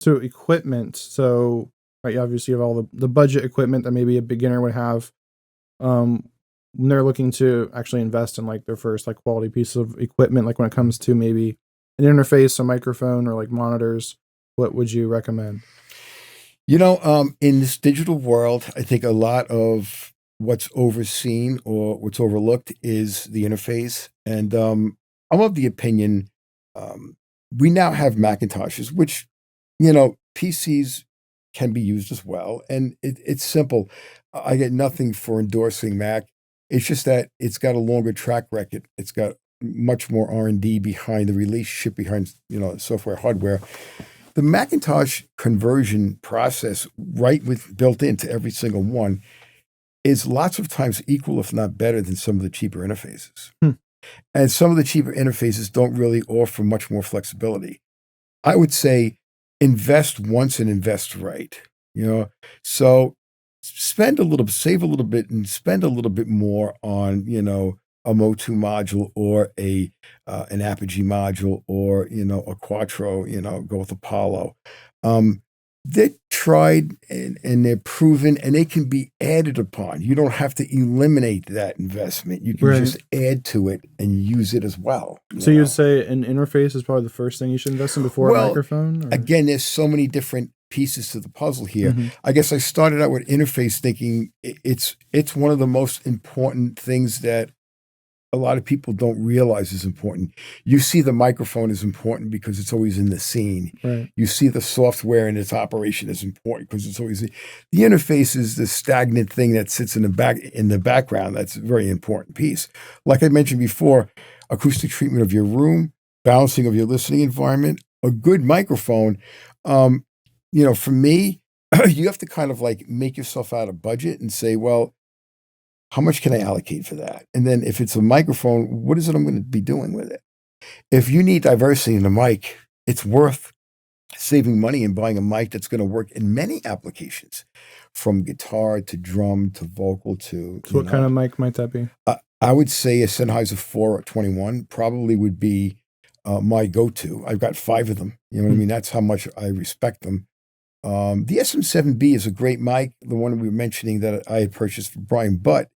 So equipment. So right, obviously you have all the budget equipment that maybe a beginner would have. Um, when they're looking to actually invest in like their first like quality piece of equipment, like when it comes to maybe an interface, a microphone, or like monitors, what would you recommend? In this digital world, I think a lot of what's overseen or what's overlooked is the interface. And I'm of the opinion um, we now have Macintoshes, which, PCs can be used as well. And it's simple. I get nothing for endorsing Mac. It's just that it's got a longer track record. It's got much more R&D behind the relationship behind, software, hardware. The Macintosh conversion process, right with built into every single one, is lots of times equal, if not better, than some of the cheaper interfaces. Hmm. And some of the cheaper interfaces don't really offer much more flexibility. I would say invest once and invest right. You know, so save a little bit, and spend a little bit more on a Motu module or a an Apogee module or a Quattro. Go with Apollo. Um, they're tried and they're proven, and they can be added upon. You don't have to eliminate that investment. You can Right. just add to it and use it as well. So you'd say an interface is probably the first thing you should invest in before a Well, microphone, or again, there's so many different pieces to the puzzle here. hmm I guess I started out with interface thinking it's one of the most important things that a lot of people don't realize is important. You see the microphone is important because it's always in the scene. right? You see the software and its operation is important because it's always the interface is the stagnant thing that sits in the background. That's a very important piece. Like I mentioned before, acoustic treatment of your room, balancing of your listening environment, a good microphone. Um, for me, you have to kind of like make yourself out a budget and say, well, how much can I allocate for that? And then if it's a microphone, what is it I'm going to be doing with it? If you need diversity in the mic, it's worth saving money and buying a mic that's going to work in many applications, from guitar to drum to vocal to, So what kind of mic might that be? I would say a Sennheiser 421 probably would be my go-to. I've got five of them. You know what I Hmm. mean? That's how much I respect them. The SM7B is a great mic, the one we were mentioning that I had purchased for Brian, but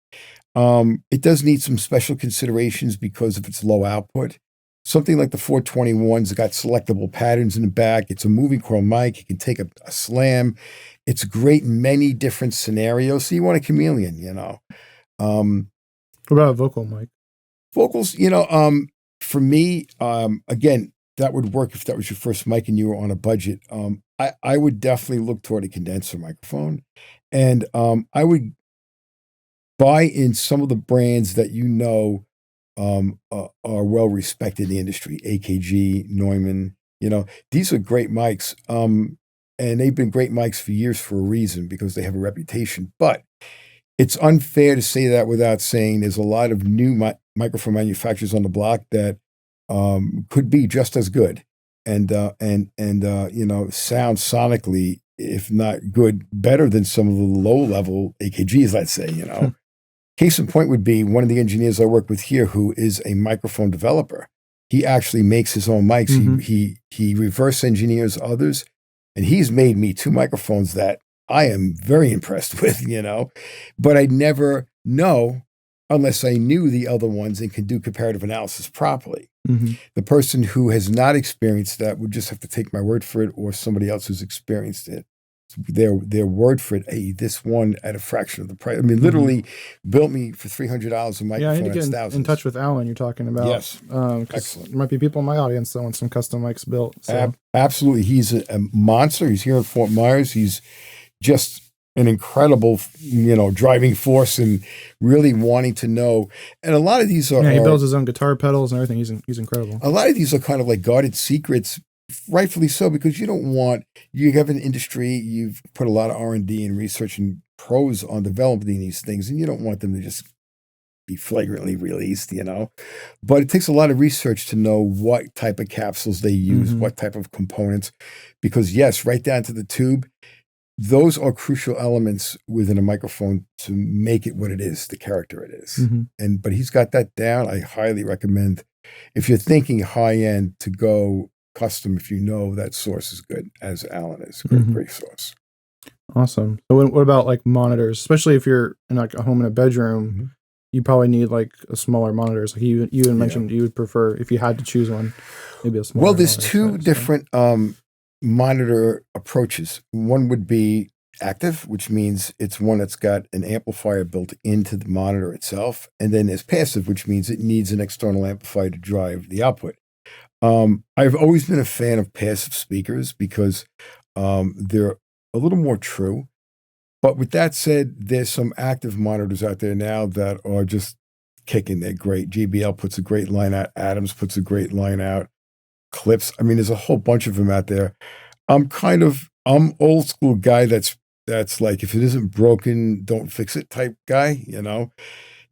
it does need some special considerations because of its low output. Something like the 421's got selectable patterns in the back. It's a moving coil mic. It can take a slam. It's great in many different scenarios. So you want a chameleon. Um, What about a vocal mic? Vocals, for me, again, that would work if that was your first mic and you were on a budget. I would definitely look toward a condenser microphone. And I would buy in some of the brands that are well respected in the industry. AKG, Neumann, these are great mics. And they've been great mics for years for a reason because they have a reputation. But it's unfair to say that without saying there's a lot of new microphone manufacturers on the block that could be just as good and sound sonically, if not good, better than some of the low level AKGs. Let's say. Case in point would be one of the engineers I work with here, who is a microphone developer. He actually makes his own mics. Hmm. He reverse engineers others, and he's made me two microphones that I am very impressed with. But I'd never know unless I knew the other ones and could do comparative analysis properly. Hmm. The person who has not experienced that would just have to take my word for it, or somebody else who's experienced it. Their word for it. Hey, this one at a fraction of the price. I mean, Hmm. literally built me for $300 a Yeah, I need microphone. to get That's in touch thousands. with Alan. You're talking about Yes, because excellent. there might be people in my audience that want some custom mics built. So Absolutely, he's a monster. He's here in Fort Myers. He's just an incredible, driving force and really wanting to know. And a lot of these yeah, he are builds his own guitar pedals and everything. He's incredible. a lot of these are kind of like guarded secrets, rightfully so, because you have an industry, you've put a lot of R&D and research and pros on developing these things, and you don't want them to just be flagrantly released. But it takes a lot of research to know what type of capsules they use, Hmm. what type of components, because yes, right down to the tube, those are crucial elements within a microphone to make it what it is, the character it is. Hmm. But he's got that down. I highly recommend, if you're thinking high end, to go custom if you know that source is good, as Alan is. Great source. Awesome. So what about like monitors, especially if you're in like a home in a bedroom, you probably need like a smaller monitors. Like you even mentioned you would prefer, if you had to choose one, maybe a smaller. Well, there's two different monitor approaches. One would be active, which means it's one that's got an amplifier built into the monitor itself. And then there's passive, which means it needs an external amplifier to drive the output. I've always been a fan of passive speakers because they're a little more true. But with that said, there's some active monitors out there now that are just kicking. They're great. JBL puts a great line out. Adams puts a great line out. Clips. I mean, there's a whole bunch of them out there. I'm old school guy that's like, if it isn't broken, don't fix it type guy, you know.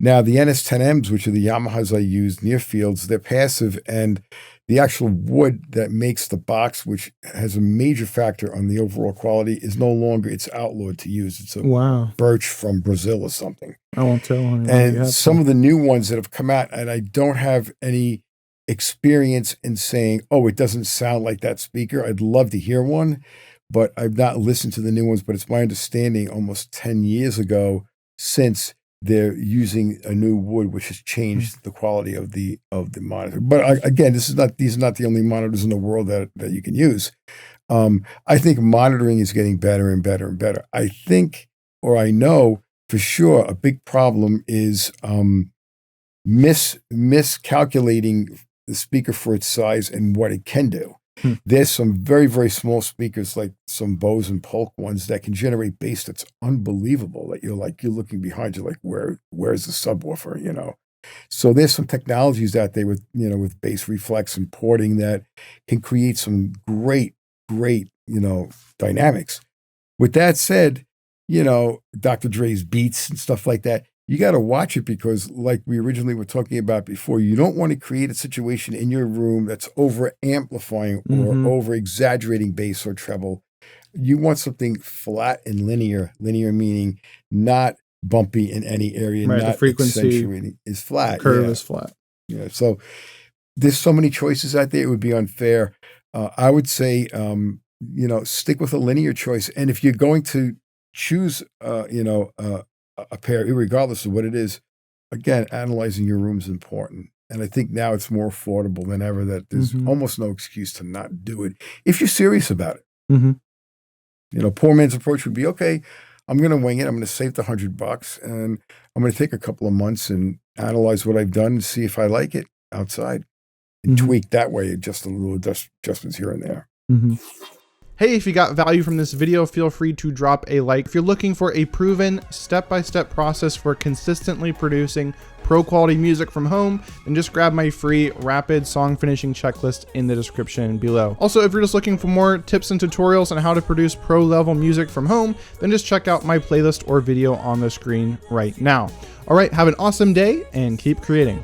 Now, the NS10Ms, which are the Yamahas I use near fields, they're passive, and the actual wood that makes the box, which has a major factor on the overall quality, is no longer, it's outlawed to use. It's a birch from Brazil or something. I won't tell anyone. And some of the new ones that have come out, and I don't have any experience in saying, oh, it doesn't sound like that speaker. I'd love to hear one, but I've not listened to the new ones. But it's my understanding almost 10 years ago, since they're using a new wood, which has changed the quality of the monitor. But again, these are not the only monitors in the world that you can use. I think monitoring is getting better and better and better. I think, or I know for sure, a big problem is miscalculating the speaker for its size and what it can do. There's some very, very small speakers, like some Bose and Polk ones, that can generate bass that's unbelievable. That you're looking behind you, like, where's the subwoofer, you know? So there's some technologies out there with bass reflex and porting that can create some great, dynamics. With that said, Dr. Dre's Beats and stuff like that, you got to watch it, because like we originally were talking about before, you don't want to create a situation in your room that's over amplifying or over exaggerating bass or treble. You want something flat and linear meaning not bumpy in any area, right, not the frequency accentuating, is flat. The curve is flat. Yeah. So there's so many choices out there. It would be unfair. I would say, stick with a linear choice. And if you're going to choose, a pair, regardless of what it is, again, analyzing your room is important. And I think now it's more affordable than ever, that there's almost no excuse to not do it if you're serious about it. Poor man's approach would be, okay, I'm going to wing it. I'm going to save the $100 and I'm going to take a couple of months and analyze what I've done and see if I like it outside and tweak that way, just a little adjustments here and there. Hey, if you got value from this video, feel free to drop a like. If you're looking for a proven step-by-step process for consistently producing pro quality music from home, then just grab my free rapid song finishing checklist in the description below. Also, if you're just looking for more tips and tutorials on how to produce pro level music from home, then just check out my playlist or video on the screen right now. All right, have an awesome day and keep creating.